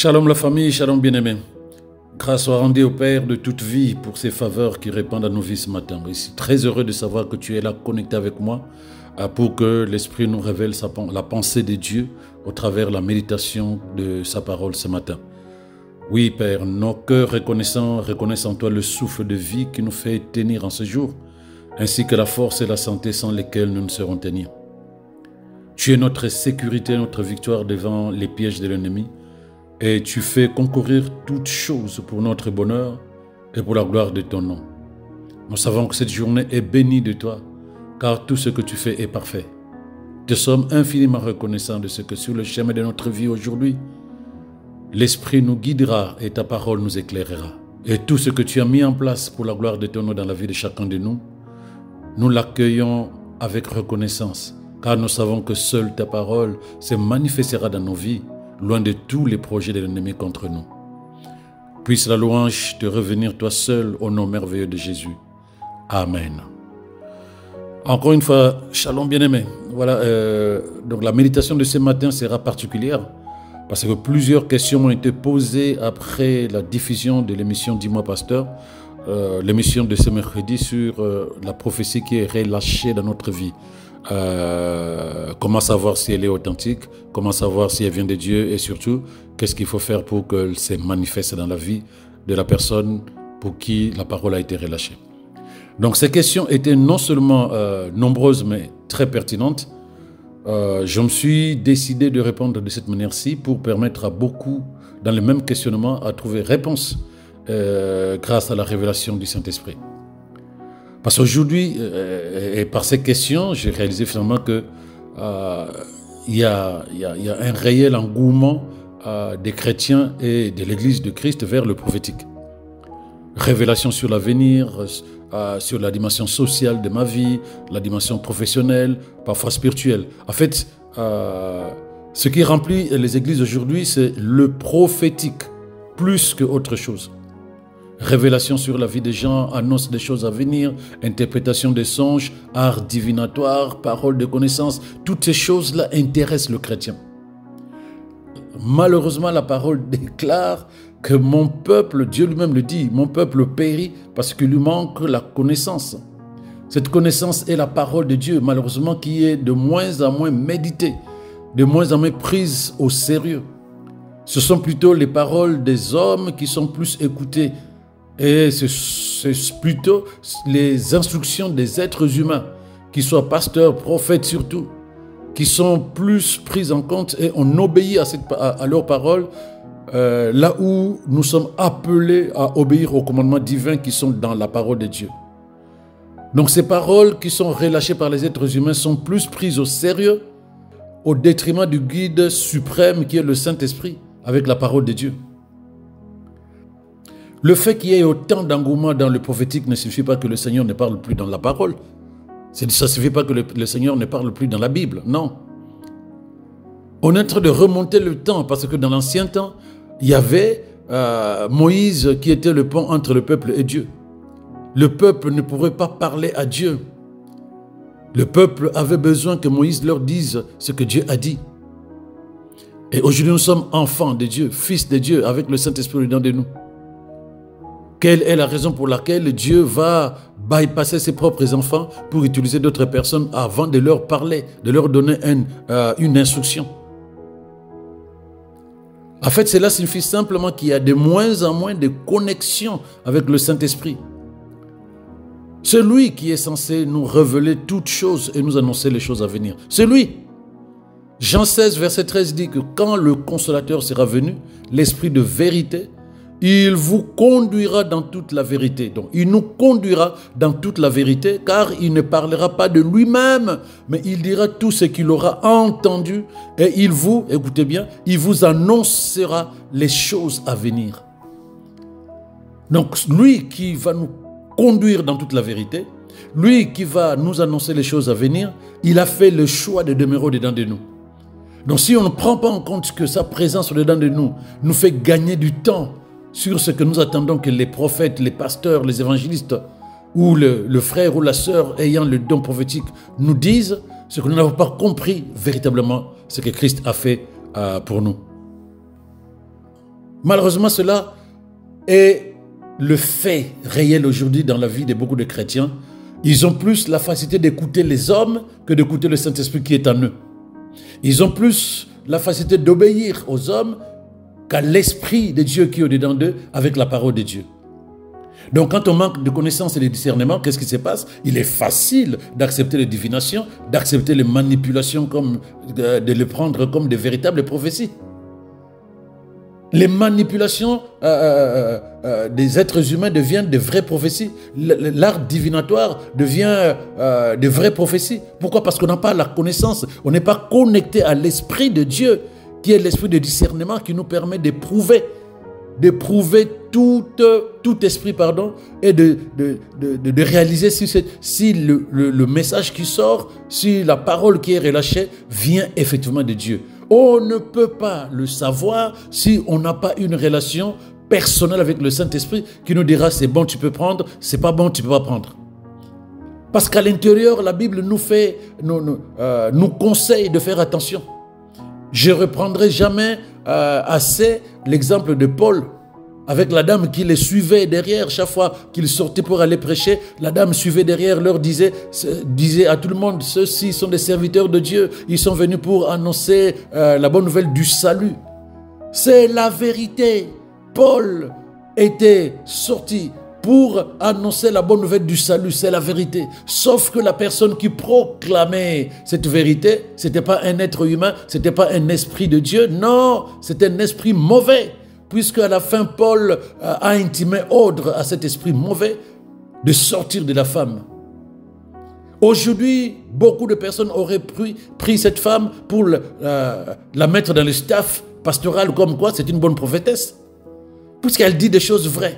Shalom la famille, shalom bien-aimés. Grâce soit rendue au Père de toute vie pour ses faveurs qui répandent à nos vies ce matin. Je suis très heureux de savoir que tu es là connecté avec moi pour que l'Esprit nous révèle la pensée de Dieu au travers de la méditation de sa parole ce matin. Oui Père, nos cœurs reconnaissent en toi le souffle de vie qui nous fait tenir en ce jour, ainsi que la force et la santé sans lesquelles nous ne saurons tenir. Tu es notre sécurité, notre victoire devant les pièges de l'ennemi. Et tu fais concourir toutes choses pour notre bonheur et pour la gloire de ton nom. Nous savons que cette journée est bénie de toi, car tout ce que tu fais est parfait. Nous sommes infiniment reconnaissants de ce que sur le chemin de notre vie aujourd'hui, l'Esprit nous guidera et ta parole nous éclairera. Et tout ce que tu as mis en place pour la gloire de ton nom dans la vie de chacun de nous, nous l'accueillons avec reconnaissance, car nous savons que seule ta parole se manifestera dans nos vies, loin de tous les projets de l'ennemi contre nous. Puisse la louange te revenir toi seul au nom merveilleux de Jésus. Amen. Encore une fois, shalom bien-aimé. Voilà, donc la méditation de ce matin sera particulière parce que plusieurs questions m'ont été posées après la diffusion de l'émission Dis-moi Pasteur, l'émission de ce mercredi sur la prophétie qui est relâchée dans notre vie. Comment savoir si elle est authentique, comment savoir si elle vient de Dieu et surtout, qu'est-ce qu'il faut faire pour qu'elle se manifeste dans la vie de la personne pour qui la parole a été relâchée. Donc ces questions étaient non seulement nombreuses mais très pertinentes. Je me suis décidé de répondre de cette manière-ci pour permettre à beaucoup, dans le même questionnement, à trouver réponse grâce à la révélation du Saint-Esprit. Parce qu'aujourd'hui, et par ces questions, j'ai réalisé finalement que il y a un réel engouement des chrétiens et de l'Église de Christ vers le prophétique. Révélation sur l'avenir, sur la dimension sociale de ma vie, la dimension professionnelle, parfois spirituelle. En fait, ce qui remplit les églises aujourd'hui, c'est le prophétique, plus qu'autre chose. Révélation sur la vie des gens, annonce des choses à venir, interprétation des songes, art divinatoire, parole de connaissance, toutes ces choses-là intéressent le chrétien. Malheureusement, la parole déclare que mon peuple, Dieu lui-même le dit, mon peuple périt parce qu'il lui manque la connaissance. Cette connaissance est la parole de Dieu, malheureusement, qui est de moins en moins méditée, de moins en moins prise au sérieux. Ce sont plutôt les paroles des hommes qui sont plus écoutées. Et c'est plutôt les instructions des êtres humains, qu'ils soient pasteurs, prophètes surtout, qui sont plus prises en compte et on obéit à leurs paroles, là où nous sommes appelés à obéir aux commandements divins qui sont dans la parole de Dieu. Donc ces paroles qui sont relâchées par les êtres humains sont plus prises au sérieux, au détriment du guide suprême qui est le Saint-Esprit, avec la parole de Dieu. Le fait qu'il y ait autant d'engouement dans le prophétique ne signifie pas que le Seigneur ne parle plus dans la parole. Ça ne signifie pas que le Seigneur ne parle plus dans la Bible, non. On est en train de remonter le temps parce que dans l'ancien temps, il y avait Moïse qui était le pont entre le peuple et Dieu. Le peuple ne pouvait pas parler à Dieu. Le peuple avait besoin que Moïse leur dise ce que Dieu a dit. Et aujourd'hui, nous sommes enfants de Dieu, fils de Dieu, avec le Saint-Esprit dedans de nous. Quelle est la raison pour laquelle Dieu va bypasser ses propres enfants pour utiliser d'autres personnes avant de leur parler, de leur donner une instruction? En fait, cela signifie simplement qu'il y a de moins en moins de connexion avec le Saint-Esprit. C'est lui qui est censé nous révéler toutes choses et nous annoncer les choses à venir. C'est lui. Jean 16, verset 13 dit que quand le Consolateur sera venu, l'Esprit de vérité, il vous conduira dans toute la vérité. Donc, il nous conduira dans toute la vérité, car il ne parlera pas de lui-même, mais il dira tout ce qu'il aura entendu et il vous, écoutez bien, il vous annoncera les choses à venir. Donc, lui qui va nous conduire dans toute la vérité, lui qui va nous annoncer les choses à venir, il a fait le choix de demeurer au-dedans de nous. Donc, si on ne prend pas en compte que sa présence au-dedans de nous fait gagner du temps sur ce que nous attendons que les prophètes, les pasteurs, les évangélistes ou le frère ou la sœur ayant le don prophétique nous disent, ce que nous n'avons pas compris véritablement ce que Christ a fait pour nous. Malheureusement, cela est le fait réel aujourd'hui dans la vie de beaucoup de chrétiens. Ils ont plus la facilité d'écouter les hommes que d'écouter le Saint-Esprit qui est en eux. Ils ont plus la facilité d'obéir aux hommes qu'à l'Esprit de Dieu qui est au-dedans d'eux avec la parole de Dieu. Donc quand on manque de connaissances et de discernement, qu'est-ce qui se passe? Il est facile d'accepter les divinations, d'accepter les manipulations, de les prendre comme des véritables prophéties. Les manipulations des êtres humains deviennent de vraies prophéties. L'art divinatoire devient de vraies prophéties. Pourquoi? Parce qu'on n'a pas la connaissance. On n'est pas connecté à l'Esprit de Dieu, qui est l'esprit de discernement qui nous permet d'éprouver tout esprit, et de réaliser si le message qui sort, si la parole qui est relâchée vient effectivement de Dieu. On ne peut pas le savoir si on n'a pas une relation personnelle avec le Saint-Esprit qui nous dira c'est bon, tu peux prendre, c'est pas bon, tu peux pas prendre. Parce qu'à l'intérieur, la Bible nous conseille de faire attention. Je ne reprendrai jamais assez l'exemple de Paul avec la dame qui les suivait derrière. Chaque fois qu'il sortait pour aller prêcher, la dame suivait derrière, leur disait à tout le monde, ceux-ci sont des serviteurs de Dieu, ils sont venus pour annoncer la bonne nouvelle du salut. C'est la vérité. Paul était sorti pour annoncer la bonne nouvelle du salut, c'est la vérité. Sauf que la personne qui proclamait cette vérité, ce n'était pas un être humain, ce n'était pas un esprit de Dieu, non, c'était un esprit mauvais. Puisque à la fin, Paul a intimé ordre à cet esprit mauvais de sortir de la femme. Aujourd'hui, beaucoup de personnes auraient pris cette femme pour la mettre dans le staff pastoral comme quoi c'est une bonne prophétesse. Puisqu'elle dit des choses vraies,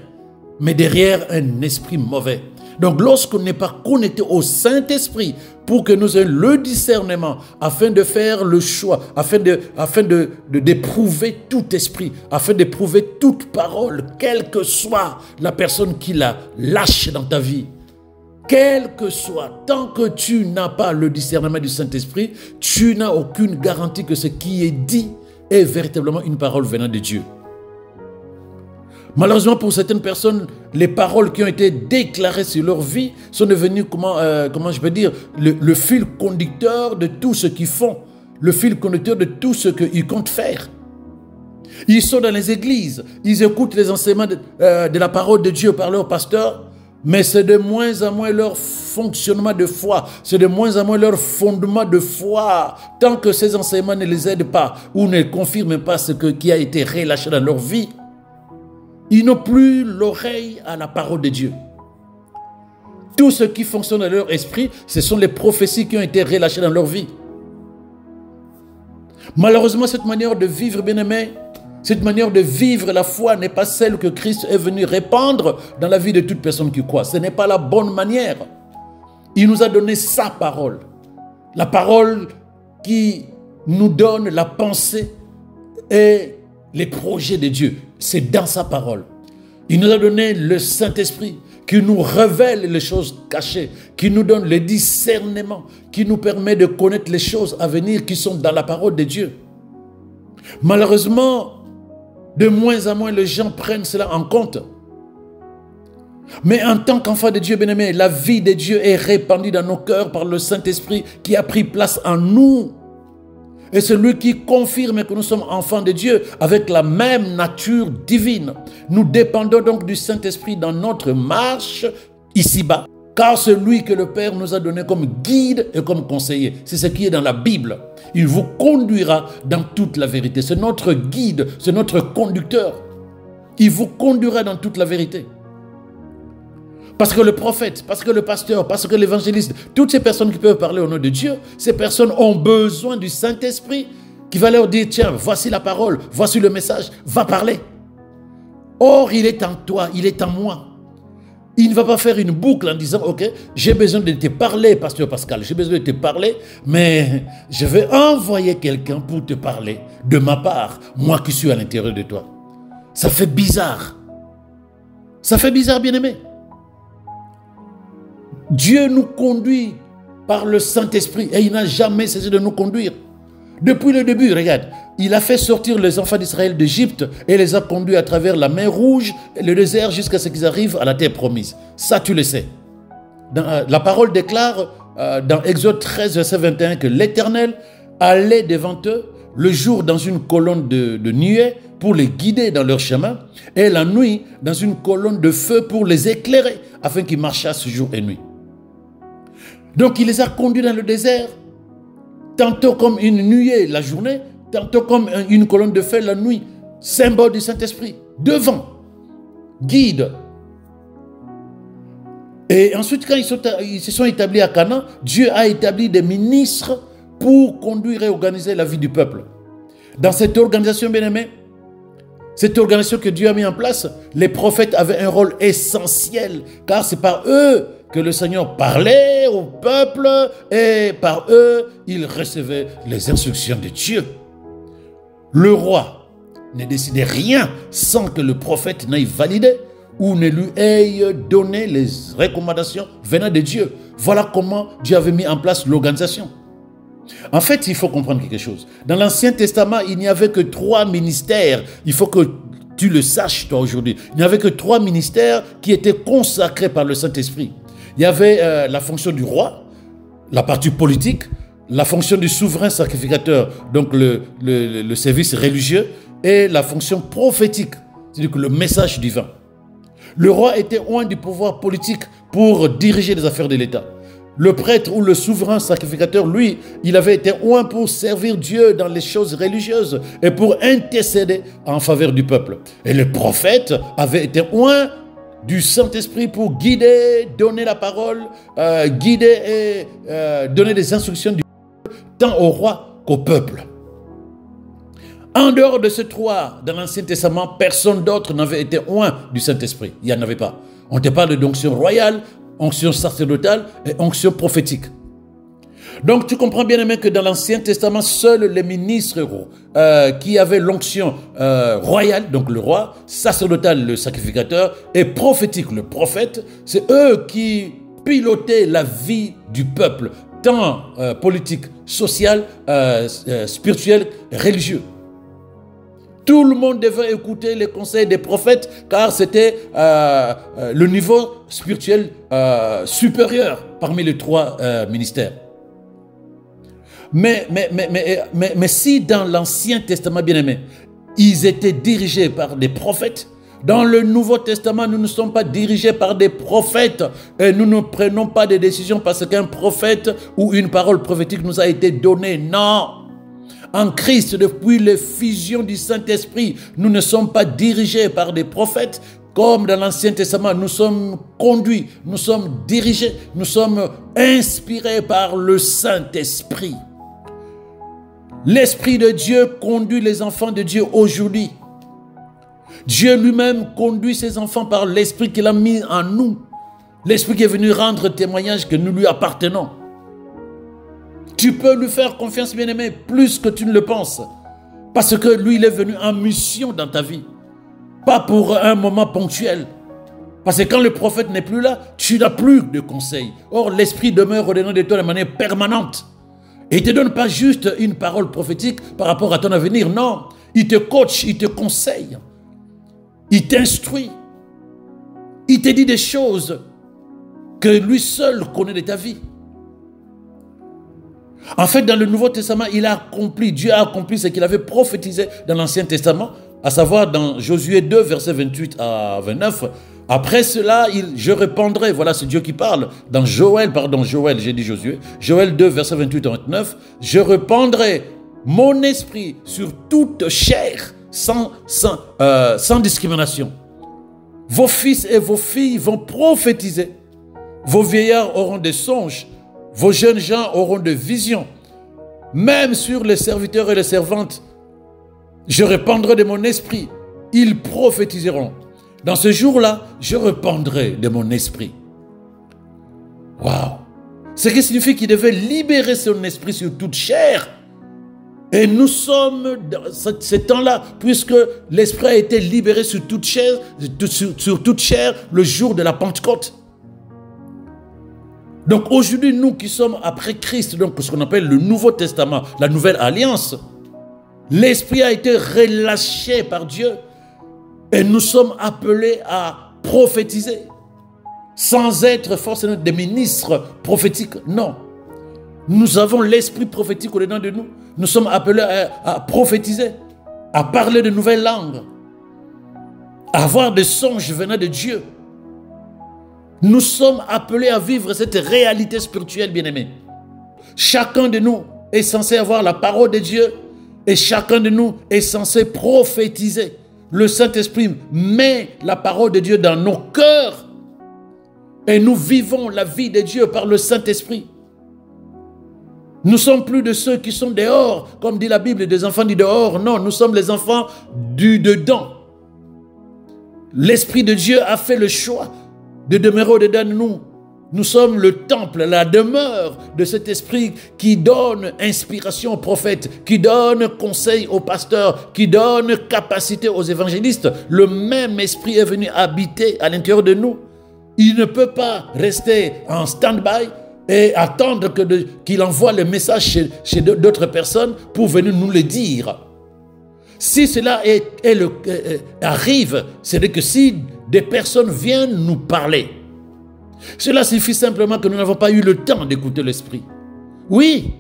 mais derrière un esprit mauvais. Donc lorsqu'on n'est pas connecté au Saint-Esprit pour que nous ayons le discernement afin de faire le choix, afin d'éprouver tout esprit, afin d'éprouver toute parole, quelle que soit la personne qui la lâche dans ta vie, quel que soit, tant que tu n'as pas le discernement du Saint-Esprit, tu n'as aucune garantie que ce qui est dit est véritablement une parole venant de Dieu. Malheureusement, pour certaines personnes, les paroles qui ont été déclarées sur leur vie sont devenues, comment je peux dire, le fil conducteur de tout ce qu'ils font, le fil conducteur de tout ce qu'ils comptent faire. Ils sont dans les églises, ils écoutent les enseignements de la parole de Dieu par leur pasteur, mais c'est de moins en moins leur fonctionnement de foi, c'est de moins en moins leur fondement de foi, tant que ces enseignements ne les aident pas ou ne confirment pas ce qui a été relâché dans leur vie. Ils n'ont plus l'oreille à la parole de Dieu. Tout ce qui fonctionne dans leur esprit, ce sont les prophéties qui ont été relâchées dans leur vie. Malheureusement, cette manière de vivre, bien-aimé, cette manière de vivre la foi n'est pas celle que Christ est venu répandre dans la vie de toute personne qui croit. Ce n'est pas la bonne manière. Il nous a donné sa parole. La parole qui nous donne la pensée et les projets de Dieu. C'est dans sa parole. Il nous a donné le Saint-Esprit qui nous révèle les choses cachées, qui nous donne le discernement, qui nous permet de connaître les choses à venir qui sont dans la parole de Dieu. Malheureusement, de moins en moins les gens prennent cela en compte. Mais en tant qu'enfant de Dieu bien-aimé, la vie de Dieu est répandue dans nos cœurs par le Saint-Esprit qui a pris place en nous. Et c'est lui qui confirme que nous sommes enfants de Dieu avec la même nature divine. Nous dépendons donc du Saint-Esprit dans notre marche ici-bas. Car c'est lui que le Père nous a donné comme guide et comme conseiller. C'est ce qui est dans la Bible. Il vous conduira dans toute la vérité. C'est notre guide, c'est notre conducteur. Il vous conduira dans toute la vérité. Parce que le prophète, parce que le pasteur, parce que l'évangéliste, toutes ces personnes qui peuvent parler au nom de Dieu, ces personnes ont besoin du Saint-Esprit qui va leur dire, tiens, voici la parole, voici le message, va parler. Or, il est en toi, il est en moi. Il ne va pas faire une boucle en disant, ok, j'ai besoin de te parler, pasteur Pascal, j'ai besoin de te parler, mais je vais envoyer quelqu'un pour te parler de ma part, moi qui suis à l'intérieur de toi. Ça fait bizarre. Ça fait bizarre, bien-aimé. Dieu nous conduit par le Saint-Esprit et il n'a jamais cessé de nous conduire. Depuis le début, regarde, il a fait sortir les enfants d'Israël d'Égypte et les a conduits à travers la mer Rouge et le désert jusqu'à ce qu'ils arrivent à la terre promise. Ça, tu le sais. La parole déclare dans Exode 13, verset 21 que l'Éternel allait devant eux le jour dans une colonne de nuée pour les guider dans leur chemin et la nuit dans une colonne de feu pour les éclairer afin qu'ils marchassent jour et nuit. Donc il les a conduits dans le désert, tantôt comme une nuée la journée, tantôt comme une colonne de feu la nuit, symbole du Saint-Esprit, devant, guide. Et ensuite, quand ils se sont établis à Canaan, Dieu a établi des ministres pour conduire et organiser la vie du peuple. Dans cette organisation, bien-aimés, cette organisation que Dieu a mis en place, les prophètes avaient un rôle essentiel, car c'est par eux que le Seigneur parlait au peuple et par eux, il recevait les instructions de Dieu. Le roi ne décidait rien sans que le prophète n'aille valider ou ne lui ait donné les recommandations venant de Dieu. Voilà comment Dieu avait mis en place l'organisation. En fait, il faut comprendre quelque chose. Dans l'Ancien Testament, il n'y avait que 3 ministères. Il faut que tu le saches, toi, aujourd'hui. Il n'y avait que 3 ministères qui étaient consacrés par le Saint-Esprit. Il y avait la fonction du roi, la partie politique, la fonction du souverain sacrificateur, donc le service religieux, et la fonction prophétique, c'est-à-dire que le message divin. Le roi était oint du pouvoir politique pour diriger les affaires de l'État. Le prêtre ou le souverain sacrificateur, lui, il avait été oint pour servir Dieu dans les choses religieuses et pour intercéder en faveur du peuple. Et le prophète avait été oint du Saint-Esprit pour guider, donner la parole, guider et donner des instructions du peuple, tant au roi qu'au peuple. En dehors de ces 3, dans l'Ancien Testament, personne d'autre n'avait été oint du Saint-Esprit. Il n'y en avait pas. On te parle d'onction royale, onction sacerdotale et onction prophétique. Donc tu comprends bien aimé que dans l'Ancien Testament, seuls les ministres qui avaient l'onction royale, donc le roi, sacerdotale, le sacrificateur, et prophétique, le prophète, c'est eux qui pilotaient la vie du peuple, tant politique, social, spirituel, religieux. Tout le monde devait écouter les conseils des prophètes car c'était le niveau spirituel supérieur parmi les 3 ministères. Mais si dans l'Ancien Testament, bien-aimé, ils étaient dirigés par des prophètes, dans le Nouveau Testament, nous ne sommes pas dirigés par des prophètes et nous ne prenons pas de décisions parce qu'un prophète ou une parole prophétique nous a été donnée. Non! En Christ, depuis l'effusion du Saint-Esprit, nous ne sommes pas dirigés par des prophètes comme dans l'Ancien Testament. Nous sommes conduits, nous sommes dirigés, nous sommes inspirés par le Saint-Esprit. L'Esprit de Dieu conduit les enfants de Dieu aujourd'hui. Dieu lui-même conduit ses enfants par l'Esprit qu'il a mis en nous. L'Esprit qui est venu rendre témoignage que nous lui appartenons. Tu peux lui faire confiance, bien-aimé, plus que tu ne le penses. Parce que lui, il est venu en mission dans ta vie. Pas pour un moment ponctuel. Parce que quand le prophète n'est plus là, tu n'as plus de conseils. Or, l'Esprit demeure au-dedans de toi de manière permanente. Et il ne te donne pas juste une parole prophétique par rapport à ton avenir. Non, il te coach, il te conseille. Il t'instruit. Il te dit des choses que lui seul connaît de ta vie. En fait, dans le Nouveau Testament, Dieu a accompli ce qu'il avait prophétisé dans l'Ancien Testament, à savoir dans Josué 2, versets 28 à 29. Après cela, je répandrai, voilà, c'est Dieu qui parle, dans Joël, j'ai dit Josué, Joël 2, versets 28 à 29, je répandrai mon esprit sur toute chair, sans discrimination. Vos fils et vos filles vont prophétiser, vos vieillards auront des songes, vos jeunes gens auront des visions. Même sur les serviteurs et les servantes, je répandrai de mon esprit. Ils prophétiseront. Dans ce jour-là, je répandrai de mon esprit. Waouh! Ce qui signifie qu'il devait libérer son esprit sur toute chair. Et nous sommes dans ce temps-là, puisque l'esprit a été libéré sur toute chair, le jour de la Pentecôte. Donc aujourd'hui, nous qui sommes après Christ, donc ce qu'on appelle le Nouveau Testament, la Nouvelle Alliance, l'Esprit a été relâché par Dieu et nous sommes appelés à prophétiser sans être forcément des ministres prophétiques. Non. Nous avons l'Esprit prophétique au-dedans de nous. Nous sommes appelés à prophétiser, à parler de nouvelles langues, à avoir des songes venant de Dieu. Nous sommes appelés à vivre cette réalité spirituelle, bien-aimés. Chacun de nous est censé avoir la parole de Dieu et chacun de nous est censé prophétiser. Le Saint-Esprit met la parole de Dieu dans nos cœurs et nous vivons la vie de Dieu par le Saint-Esprit. Nous ne sommes plus de ceux qui sont dehors, comme dit la Bible, des enfants du dehors. Non, nous sommes les enfants du dedans. L'Esprit de Dieu a fait le choix de demeurer au-dedans de nous. Nous sommes le temple, la demeure de cet esprit qui donne inspiration aux prophètes, qui donne conseil aux pasteurs, qui donne capacité aux évangélistes. Le même esprit est venu habiter à l'intérieur de nous. Il ne peut pas rester en stand-by et attendre qu'il envoie le message chez d'autres personnes pour venir nous le dire. Si cela arrive, c'est que si des personnes viennent nous parler, cela signifie simplement que nous n'avons pas eu le temps d'écouter l'Esprit. Oui.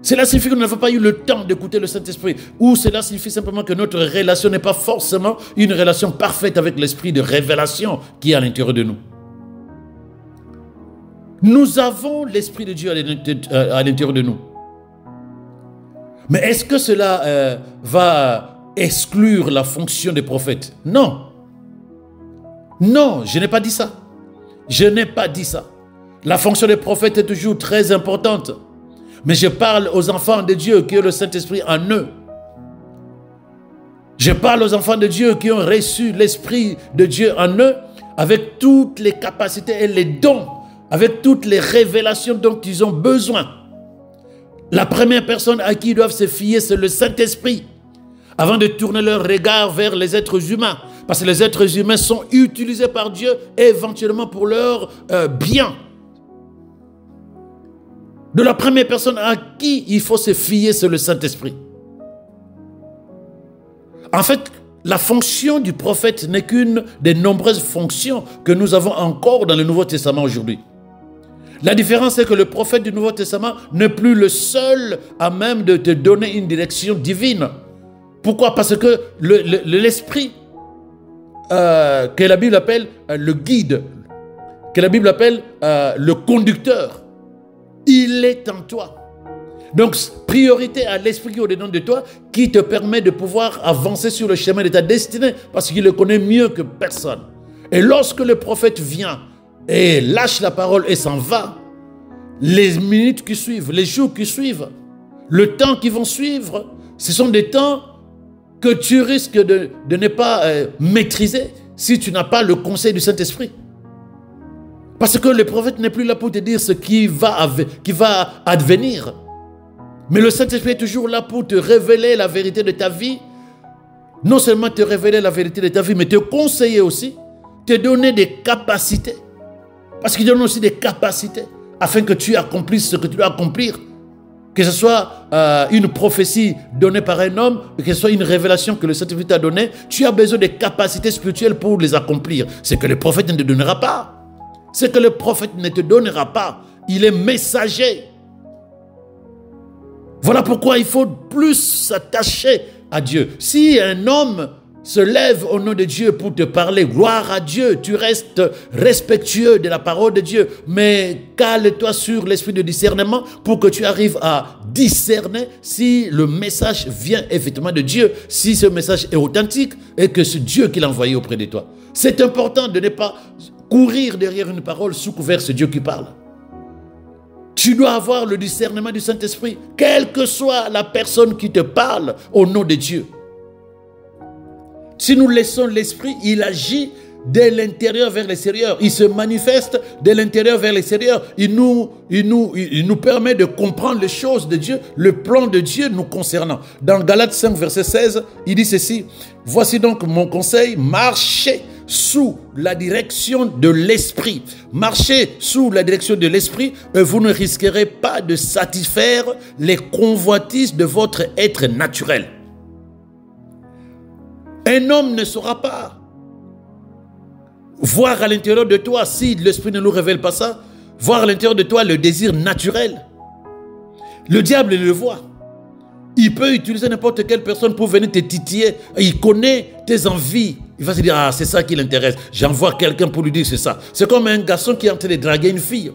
Cela signifie que nous n'avons pas eu le temps d'écouter le Saint-Esprit. Ou cela signifie simplement que notre relation n'est pas forcément une relation parfaite avec l'Esprit de révélation qui est à l'intérieur de nous. Nous avons l'Esprit de Dieu à l'intérieur de nous. Mais est-ce que cela va exclure la fonction des prophètes? Non. Non, je n'ai pas dit ça. Je n'ai pas dit ça. La fonction des prophètes est toujours très importante. Mais je parle aux enfants de Dieu qui ont le Saint-Esprit en eux. Je parle aux enfants de Dieu qui ont reçu l'Esprit de Dieu en eux avec toutes les capacités et les dons, avec toutes les révélations dont ils ont besoin. La première personne à qui ils doivent se fier, c'est le Saint-Esprit, avant de tourner leur regard vers les êtres humains. Parce que les êtres humains sont utilisés par Dieu éventuellement pour leur bien. De la première personne à qui il faut se fier, c'est le Saint-Esprit. En fait, la fonction du prophète n'est qu'une des nombreuses fonctions que nous avons encore dans le Nouveau Testament aujourd'hui. La différence, c'est que le prophète du Nouveau Testament n'est plus le seul à même de te donner une direction divine. Pourquoi? Parce que l'Esprit, que la Bible appelle le guide, que la Bible appelle le conducteur, il est en toi. Donc, priorité à l'Esprit qui est au-dedans de toi, qui te permet de pouvoir avancer sur le chemin de ta destinée, parce qu'il le connaît mieux que personne. Et lorsque le prophète vient et lâche la parole et s'en va, les minutes qui suivent, les jours qui suivent, le temps qui vont suivre, ce sont des temps que tu risques de ne pas maîtriser si tu n'as pas le conseil du Saint-Esprit. Parce que le prophète n'est plus là pour te dire ce qui va advenir. Mais le Saint-Esprit est toujours là pour te révéler la vérité de ta vie. Non seulement te révéler la vérité de ta vie, mais te conseiller aussi, te donner des capacités. Parce qu'il donne aussi des capacités afin que tu accomplisses ce que tu dois accomplir. Que ce soit une prophétie donnée par un homme, que ce soit une révélation que le Saint-Esprit t'a donnée, tu as besoin des capacités spirituelles pour les accomplir. C'est que le prophète ne te donnera pas. C'est que le prophète ne te donnera pas. Il est messager. Voilà pourquoi il faut plus s'attacher à Dieu. Si un homme se lève au nom de Dieu pour te parler, gloire à Dieu, tu restes respectueux de la parole de Dieu, mais cale-toi sur l'esprit de discernement pour que tu arrives à discerner si le message vient effectivement de Dieu, si ce message est authentique et que c'est Dieu qui l'a envoyé auprès de toi. C'est important de ne pas courir derrière une parole sous couvert, c'est Dieu qui parle. Tu dois avoir le discernement du Saint-Esprit, quelle que soit la personne qui te parle au nom de Dieu. Si nous laissons l'Esprit, il agit de l'intérieur vers l'extérieur. Il se manifeste de l'intérieur vers l'extérieur. Il nous permet de comprendre les choses de Dieu, le plan de Dieu nous concernant. Dans Galates 5, verset 16, il dit ceci: « Voici donc mon conseil, marchez sous la direction de l'esprit. Marchez sous la direction de l'esprit et vous ne risquerez pas de satisfaire les convoitises de votre être naturel. Un homme ne saura pas voir à l'intérieur de toi, si l'esprit ne nous révèle pas ça, voir à l'intérieur de toi le désir naturel. Le diable le voit. Il peut utiliser n'importe quelle personne pour venir te titiller. Il connaît tes envies. Il va se dire, ah, c'est ça qui l'intéresse. J'envoie quelqu'un pour lui dire c'est ça. C'est comme un garçon qui est en train de draguer une fille.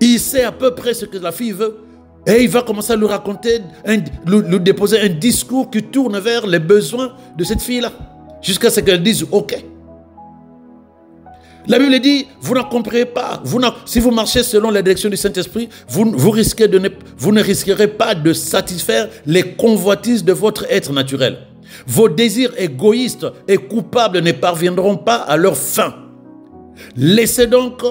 Il sait à peu près ce que la fille veut. Et il va commencer à lui raconter, lui déposer un discours qui tourne vers les besoins de cette fille-là. Jusqu'à ce qu'elle dise, ok. La Bible dit, vous n'en comprenez pas. Si vous marchez selon la direction du Saint-Esprit, vous ne risquerez pas de satisfaire les convoitises de votre être naturel. Vos désirs égoïstes et coupables ne parviendront pas à leur fin. Laissez donc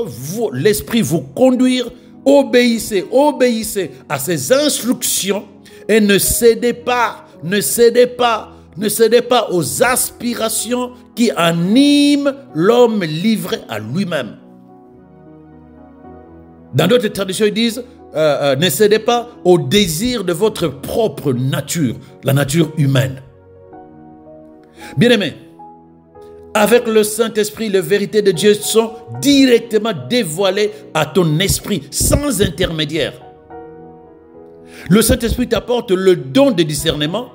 l'Esprit vous conduire. Obéissez à ses instructions et ne cédez pas aux aspirations qui animent l'homme livré à lui-même. Dans d'autres traditions, ils disent, ne cédez pas aux désirs de votre propre nature, la nature humaine. Bien-aimés, avec le Saint-Esprit, les vérités de Dieu sont directement dévoilées à ton esprit, sans intermédiaire. Le Saint-Esprit t'apporte le don de discernement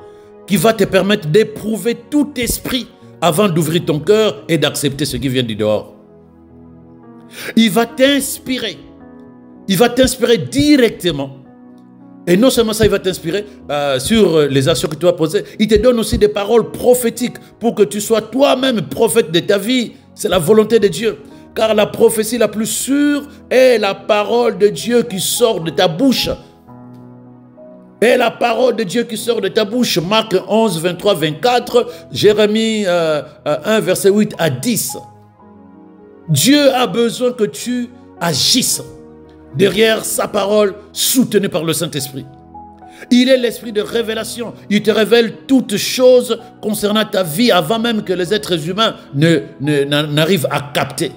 qui va te permettre d'éprouver tout esprit avant d'ouvrir ton cœur et d'accepter ce qui vient du dehors. Il va t'inspirer. Il va t'inspirer directement. Et non seulement ça, il va t'inspirer sur les actions que tu vas poser. Il te donne aussi des paroles prophétiques pour que tu sois toi-même prophète de ta vie. C'est la volonté de Dieu. Car la prophétie la plus sûre est la parole de Dieu qui sort de ta bouche. Et la parole de Dieu qui sort de ta bouche, Marc 11, 23, 24, Jérémie 1, verset 8 à 10. Dieu a besoin que tu agisses derrière sa parole soutenue par le Saint-Esprit. Il est l'esprit de révélation. Il te révèle toutes choses concernant ta vie avant même que les êtres humains n'arrivent à capter.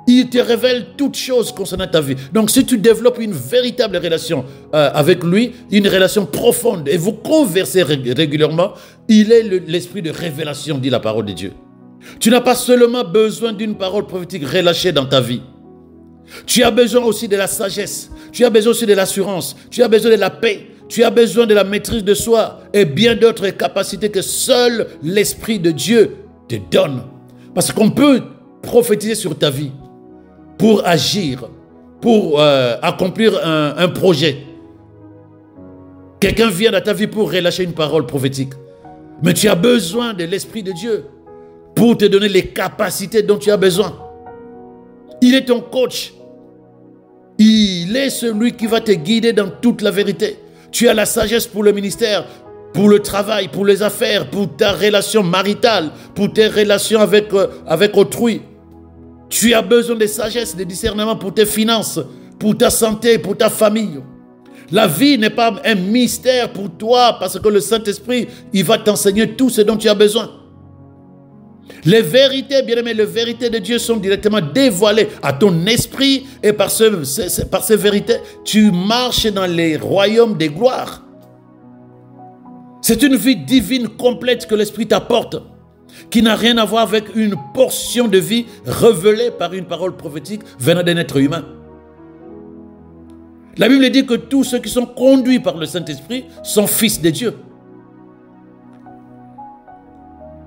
Il te révèle toutes choses concernant ta vie. Donc si tu développes une véritable relation avec lui, une relation profonde, et vous conversez régulièrement, il est l'esprit de révélation, dit la parole de Dieu. Tu n'as pas seulement besoin d'une parole prophétique relâchée dans ta vie. Tu as besoin aussi de la sagesse, tu as besoin aussi de l'assurance, tu as besoin de la paix, tu as besoin de la maîtrise de soi et bien d'autres capacités que seul l'Esprit de Dieu te donne. Parce qu'on peut prophétiser sur ta vie pour agir, pour accomplir un projet. Quelqu'un vient dans ta vie pour relâcher une parole prophétique. Mais tu as besoin de l'Esprit de Dieu pour te donner les capacités dont tu as besoin. Il est ton coach. Il est celui qui va te guider dans toute la vérité. Tu as la sagesse pour le ministère, pour le travail, pour les affaires, pour ta relation maritale, pour tes relations avec autrui. Tu as besoin de sagesse, de discernement pour tes finances, pour ta santé, pour ta famille. La vie n'est pas un mystère pour toi parce que le Saint-Esprit, il va t'enseigner tout ce dont tu as besoin. Les vérités, bien-aimés, les vérités de Dieu sont directement dévoilées à ton esprit et par ces vérités, tu marches dans les royaumes des gloires. C'est une vie divine complète que l'Esprit t'apporte, qui n'a rien à voir avec une portion de vie révélée par une parole prophétique venant d'un être humain. La Bible dit que tous ceux qui sont conduits par le Saint-Esprit sont fils de Dieu.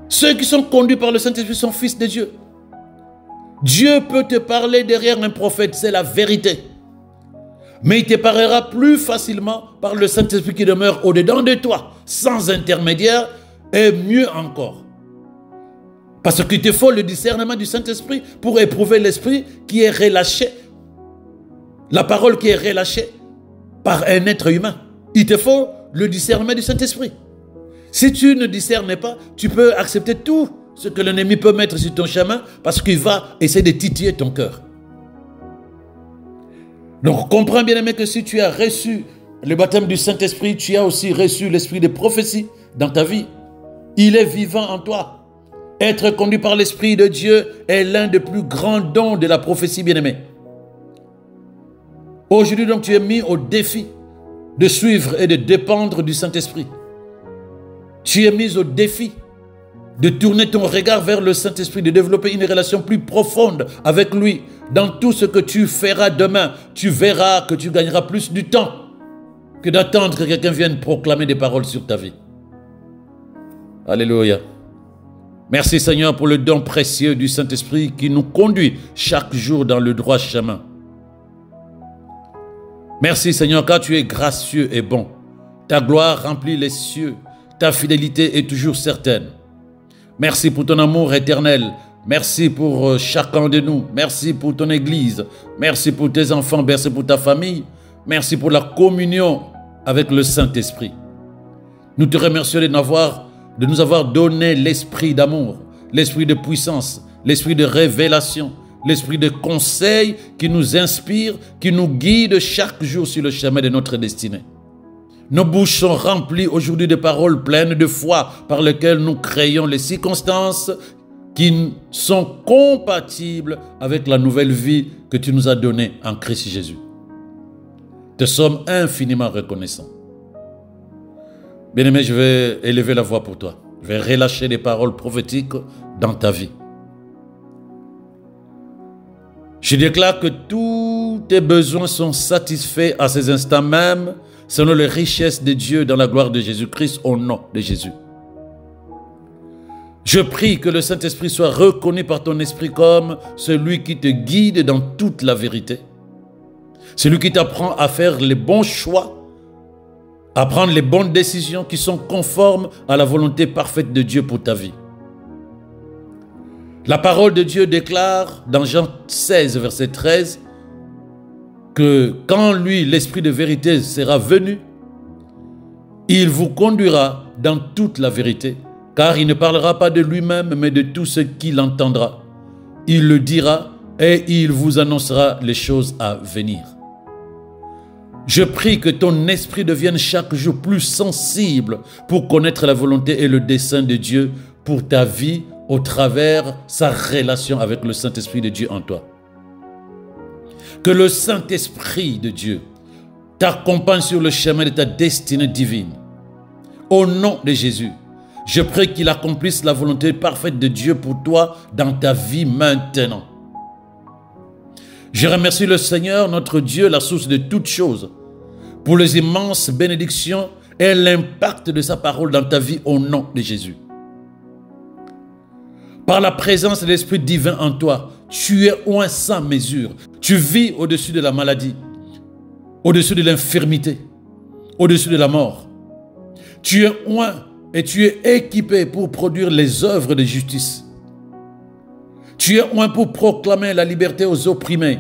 Ceux qui sont conduits par le Saint-Esprit sont fils de Dieu. Dieu peut te parler derrière un prophète, c'est la vérité. Mais il te parlera plus facilement par le Saint-Esprit qui demeure au-dedans de toi, sans intermédiaire, et mieux encore. Parce qu'il te faut le discernement du Saint-Esprit pour éprouver l'esprit qui est relâché, la parole qui est relâchée par un être humain. Il te faut le discernement du Saint-Esprit. Si tu ne discernes pas, tu peux accepter tout ce que l'ennemi peut mettre sur ton chemin parce qu'il va essayer de titiller ton cœur. Donc comprends bien aimé que si tu as reçu le baptême du Saint-Esprit, tu as aussi reçu l'esprit de prophétie dans ta vie. Il est vivant en toi. Être conduit par l'Esprit de Dieu est l'un des plus grands dons de la prophétie, bien-aimé. Aujourd'hui, donc, tu es mis au défi de suivre et de dépendre du Saint-Esprit. Tu es mis au défi de tourner ton regard vers le Saint-Esprit, de développer une relation plus profonde avec lui. Dans tout ce que tu feras demain, tu verras que tu gagneras plus du temps que d'attendre que quelqu'un vienne proclamer des paroles sur ta vie. Alléluia. Merci Seigneur pour le don précieux du Saint-Esprit qui nous conduit chaque jour dans le droit chemin. Merci Seigneur car tu es gracieux et bon. Ta gloire remplit les cieux. Ta fidélité est toujours certaine. Merci pour ton amour éternel. Merci pour chacun de nous. Merci pour ton Église. Merci pour tes enfants. Merci pour ta famille. Merci pour la communion avec le Saint-Esprit. Nous te remercions de nous avoir donné l'esprit d'amour, l'esprit de puissance, l'esprit de révélation, l'esprit de conseil qui nous inspire, qui nous guide chaque jour sur le chemin de notre destinée. Nos bouches sont remplies aujourd'hui de paroles pleines de foi par lesquelles nous créons les circonstances qui sont compatibles avec la nouvelle vie que tu nous as donnée en Christ Jésus. Te sommes infiniment reconnaissants. Bien-aimé, je vais élever la voix pour toi. Je vais relâcher des paroles prophétiques dans ta vie. Je déclare que tous tes besoins sont satisfaits à ces instants même, selon les richesses de Dieu dans la gloire de Jésus-Christ, au nom de Jésus. Je prie que le Saint-Esprit soit reconnu par ton esprit comme celui qui te guide dans toute la vérité. Celui qui t'apprend à faire les bons choix, à prendre les bonnes décisions qui sont conformes à la volonté parfaite de Dieu pour ta vie. La parole de Dieu déclare dans Jean 16, verset 13, que quand lui, l'Esprit de vérité, sera venu, il vous conduira dans toute la vérité, car il ne parlera pas de lui-même, mais de tout ce qu'il entendra. Il le dira et il vous annoncera les choses à venir. Je prie que ton esprit devienne chaque jour plus sensible pour connaître la volonté et le dessein de Dieu pour ta vie au travers sa relation avec le Saint-Esprit de Dieu en toi. Que le Saint-Esprit de Dieu t'accompagne sur le chemin de ta destinée divine. Au nom de Jésus, je prie qu'il accomplisse la volonté parfaite de Dieu pour toi dans ta vie maintenant. Je remercie le Seigneur, notre Dieu, la source de toutes choses, pour les immenses bénédictions et l'impact de sa parole dans ta vie au nom de Jésus. Par la présence de l'Esprit divin en toi, tu es oint sans mesure. Tu vis au-dessus de la maladie, au-dessus de l'infirmité, au-dessus de la mort. Tu es oint et tu es équipé pour produire les œuvres de justice. Tu es oint pour proclamer la liberté aux opprimés,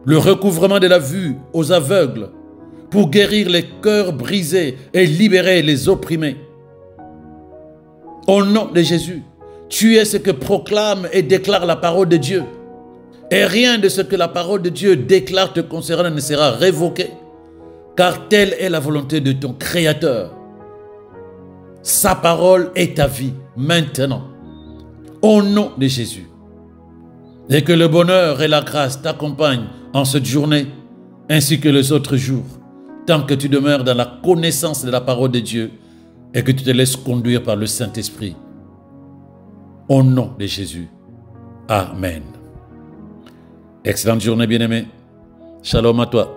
le recouvrement de la vue aux aveugles, pour guérir les cœurs brisés et libérer les opprimés. Au nom de Jésus, tu es ce que proclame et déclare la parole de Dieu. Et rien de ce que la parole de Dieu déclare te concernant ne sera révoqué, car telle est la volonté de ton Créateur. Sa parole est ta vie maintenant, au nom de Jésus. Et que le bonheur et la grâce t'accompagnent en cette journée, ainsi que les autres jours, tant que tu demeures dans la connaissance de la parole de Dieu et que tu te laisses conduire par le Saint-Esprit. Au nom de Jésus. Amen. Excellente journée, bien-aimé. Shalom à toi.